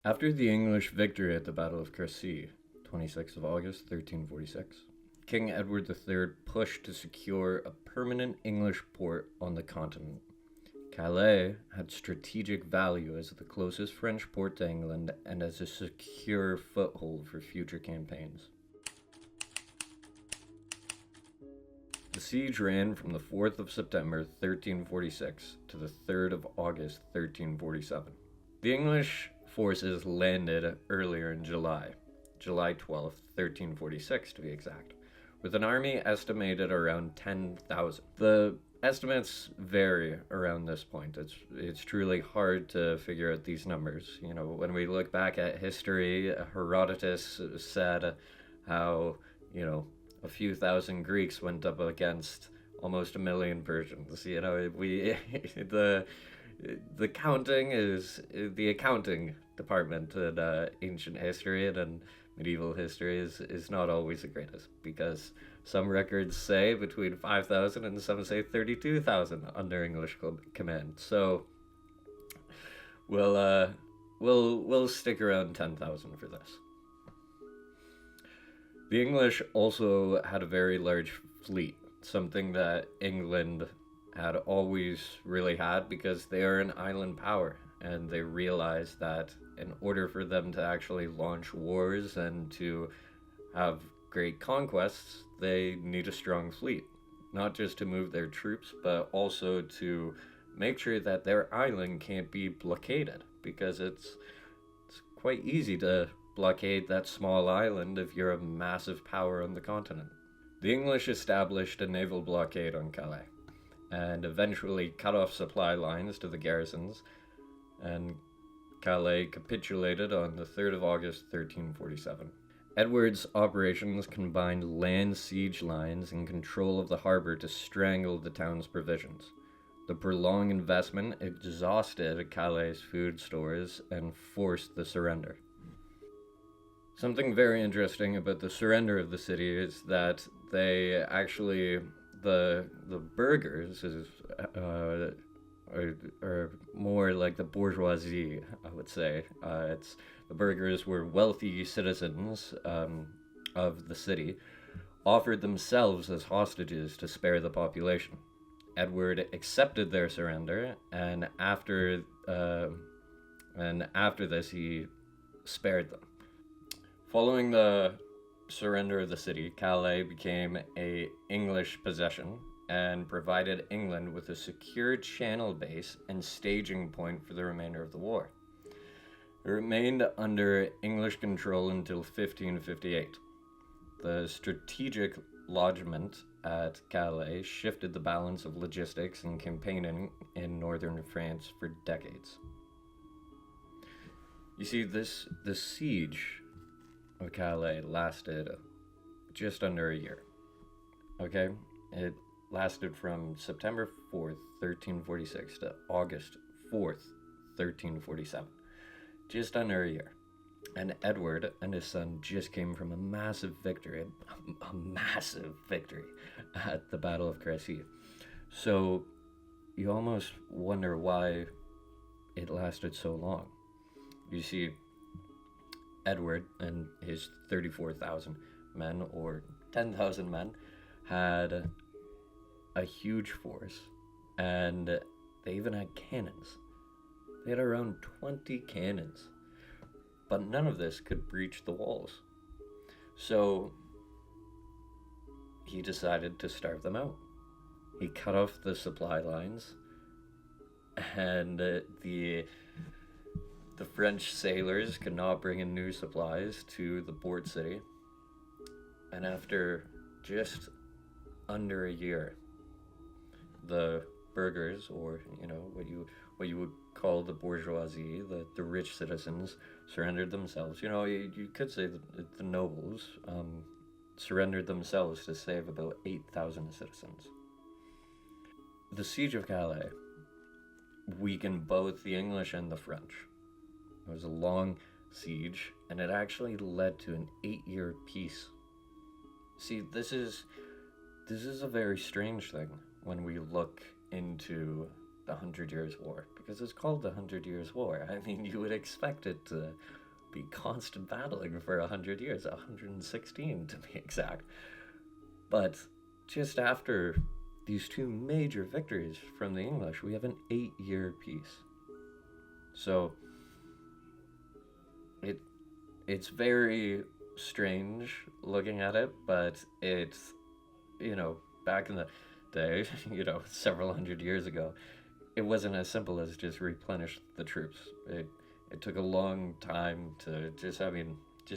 After the English victory at the Battle of Crecy, 26th of August, 1346, King Edward III pushed to secure a permanent English port on the continent. Calais had strategic value as the closest French port to England and as a secure foothold for future campaigns. The siege ran from the 4th of September 1346 to the 3rd of August 1347. The English forces landed earlier in July 12th, 1346 to be exact, with an army estimated around 10,000. The estimates vary around this point. It's truly hard to figure out these numbers. You know, when we look back at history, Herodotus said how, a few thousand Greeks went up against almost a million Persians. We the counting is the accounting department in ancient history and medieval history is not always the greatest, because some records say between 5,000 and some say 32,000 under English command. So we'll stick around 10,000 for this. The English also had a very large fleet, something that England had always really had because they are an island power, and they realized that in order for them to actually launch wars and to have great conquests, they need a strong fleet. Not just to move their troops, but also to make sure that their island can't be blockaded, because it's quite easy to blockade that small island if you're a massive power on the continent. The English established a naval blockade on Calais and eventually cut off supply lines to the garrisons, and Calais capitulated on the 3rd of August 1347. Edward's operations combined land siege lines and control of the harbor to strangle the town's provisions. The prolonged investment exhausted Calais' food stores and forced the surrender. Something very interesting about the surrender of the city is that they actually the burghers are more like the bourgeoisie, I would say. It's the burghers were wealthy citizens of the city, offered themselves as hostages to spare the population. Edward accepted their surrender, and after this, he spared them. Following the surrender of the city, Calais became a English possession and provided England with a secure channel base and staging point for the remainder of the war. It remained under English control until 1558. The strategic lodgment at Calais shifted the balance of logistics and campaigning in northern France for decades. You see, this siege of Calais lasted just under a year. Okay? It lasted from September 4th, 1346 to August 4th, 1347. Just under a year. And Edward and his son just came from a massive victory at the Battle of Crecy. So you almost wonder why it lasted so long. You see, Edward and his 34,000 men, or 10,000 men, had a huge force, and they even had cannons. They had around 20 cannons, but none of this could breach the walls. So he decided to starve them out. He cut off the supply lines, and the French sailors could not bring in new supplies to the port city. And after just under a year, the burghers, or what you would call the bourgeoisie, the rich citizens, surrendered themselves. You could say that the nobles surrendered themselves to save about 8,000 citizens. The siege of Calais weakened both the English and the French. It was a long siege, and it actually led to an 8-year peace. See, this is a very strange thing when we look into the Hundred Years' War because it's called the Hundred Years' War. I mean, you would expect it to be constant battling for 100 years, 116 to be exact. But just after these two major victories from the English, we have an 8-year peace. So it's very strange looking at it, but it's, back in the day, several hundred years ago, it wasn't as simple as just replenish the troops. It took a long time to just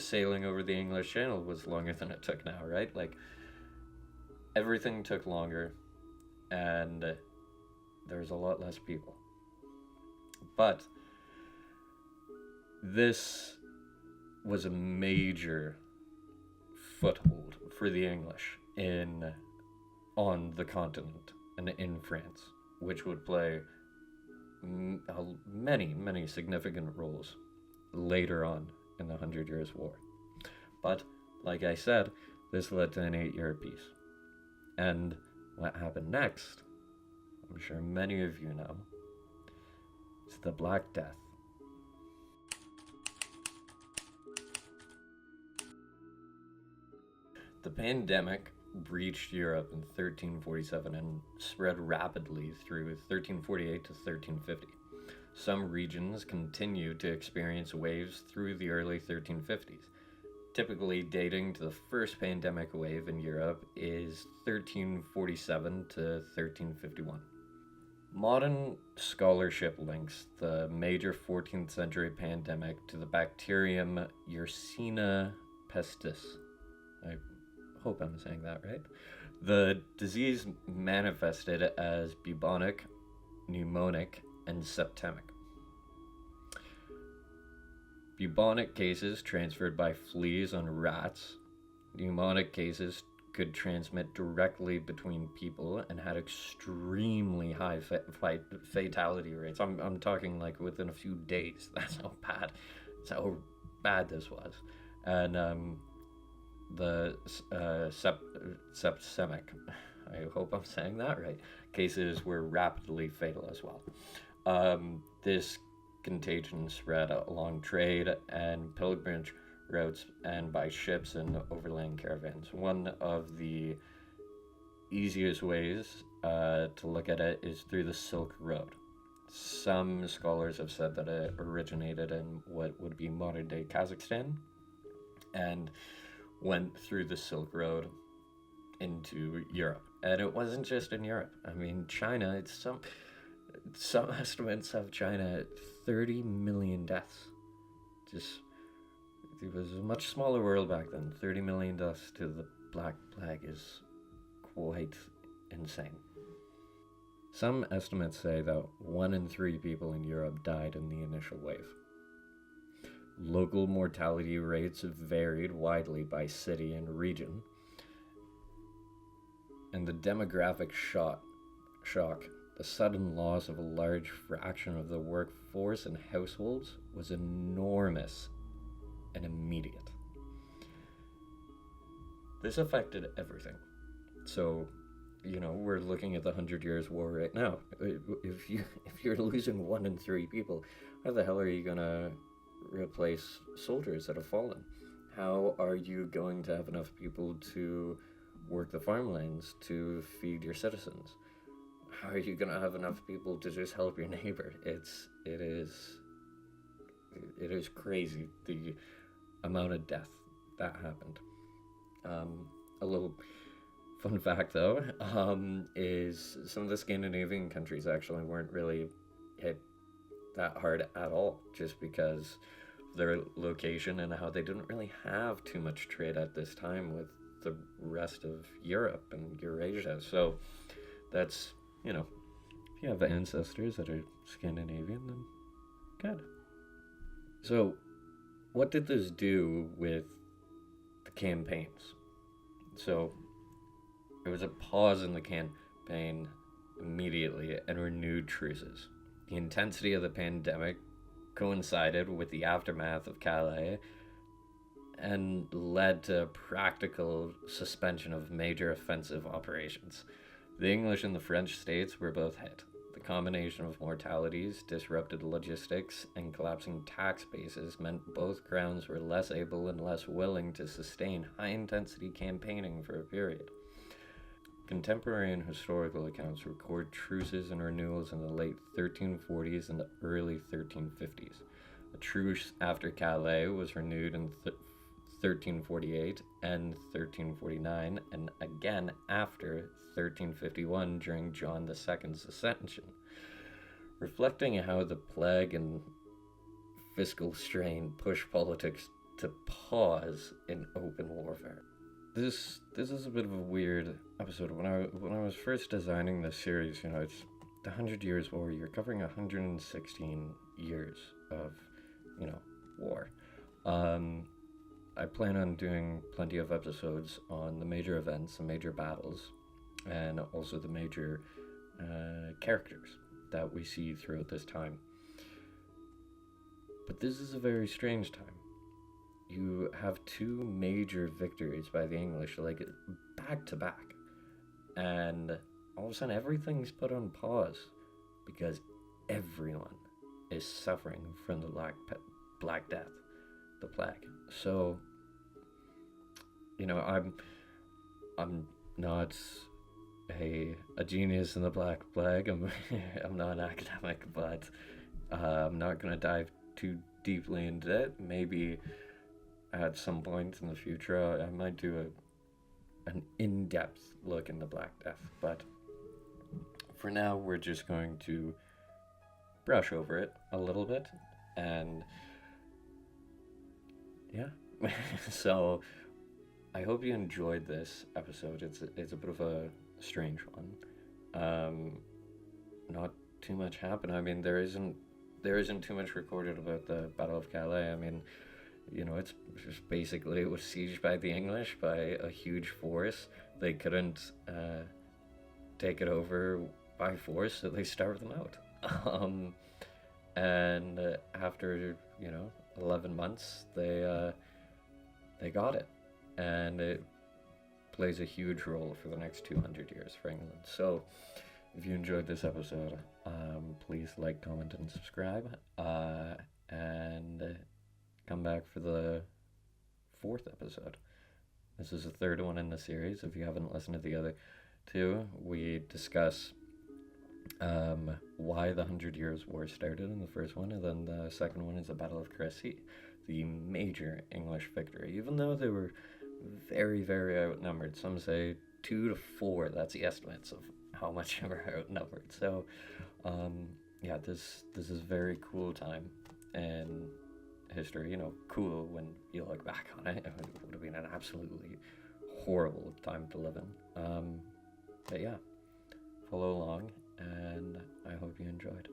sailing over the English Channel was longer than it took now, right? Like, everything took longer, and there's a lot less people. But this was a major foothold for the English on the continent and in France, which would play many significant roles later on in the 100 Years' War. But, like I said, this led to an 8-year peace. And what happened next, I'm sure many of you know, is the Black Death. The pandemic breached Europe in 1347 and spread rapidly through 1348 to 1350. Some regions continued to experience waves through the early 1350s. Typically dating to the first pandemic wave in Europe is 1347 to 1351. Modern scholarship links the major 14th century pandemic to the bacterium Yersinia pestis. I hope I'm saying that right. The disease manifested as bubonic, pneumonic, and septemic. Bubonic cases transferred by fleas on rats. Pneumonic cases could transmit directly between people and had extremely high fatality rates. I'm talking like within a few days. That's how bad this was. And the septemic, I hope I'm saying that right, cases were rapidly fatal as well. This contagion spread along trade and pilgrimage routes and by ships and overland caravans. One of the easiest ways to look at it is through the Silk Road. Some scholars have said that it originated in what would be modern-day Kazakhstan and went through the Silk Road into Europe. And it wasn't just in Europe. I mean, China, some estimates have China at 30 million deaths. It was a much smaller world back then. 30 million deaths to the Black Plague is quite insane. Some estimates say that 1 in 3 people in Europe died in the initial wave. Local mortality rates varied widely by city and region, and the demographic shock, the sudden loss of a large fraction of the workforce and households, was enormous and immediate. This affected everything. So, we're looking at the 100 Years' War right now. If you're losing 1 in 3 people, how the hell are you gonna replace soldiers that have fallen? How are you going to have enough people to work the farmlands to feed your citizens? How are you going to have enough people to just help your neighbor? It is crazy the amount of death that happened. A little fun fact though, is some of the Scandinavian countries actually weren't really hit that hard at all, just because of their location and how they didn't really have too much trade at this time with the rest of Europe and Eurasia. So that's, if you have ancestors that are Scandinavian, then good. So what did this do with the campaigns? So there was a pause in the campaign immediately and renewed truces. The intensity of the pandemic coincided with the aftermath of Calais and led to practical suspension of major offensive operations. The English and the French states were both hit. The combination of mortalities, disrupted logistics, and collapsing tax bases meant both crowns were less able and less willing to sustain high-intensity campaigning for a period. Contemporary and historical accounts record truces and renewals in the late 1340s and the early 1350s. A truce after Calais was renewed in 1348 and 1349, and again after 1351 during John II's ascension, reflecting how the plague and fiscal strain pushed politics to pause in open warfare. This is a bit of a weird episode. When I was first designing this series, it's the 100 Years' War. You're covering 116 years of, war. I plan on doing plenty of episodes on the major events, the major battles, and also the major characters that we see throughout this time. But this is a very strange time. You have two major victories by the English, like back to back, and all of a sudden everything's put on pause because everyone is suffering from the Black Death, the plague. So, I'm not a genius in the Black Plague. I'm not an academic, but I'm not gonna dive too deeply into it. Maybe at some point in the future, I might do an in-depth look into Black Death. But for now, we're just going to brush over it a little bit, and yeah. So I hope you enjoyed this episode. It's a bit of a strange one. Not too much happened. I mean, there isn't too much recorded about the Battle of Calais. I mean, it's just basically it was sieged by the English by a huge force. They couldn't take it over by force, so they starved them out. And after 11 months, they got it, and it plays a huge role for the next 200 years for England. So, if you enjoyed this episode, please like, comment, and subscribe, and come back for the 4th episode. This is the 3rd one in the series. If you haven't listened to the other 2, we discuss why the 100 Years' War started in the first one, and then the second one is the Battle of Crecy, the major English victory. Even though they were very, very outnumbered, some say 2 to 4. That's the estimates of how much they were outnumbered. So, this is a very cool time in history. Cool when you look back on it. It would have been an absolutely horrible time to live in. But yeah, follow along, and I hope you enjoyed.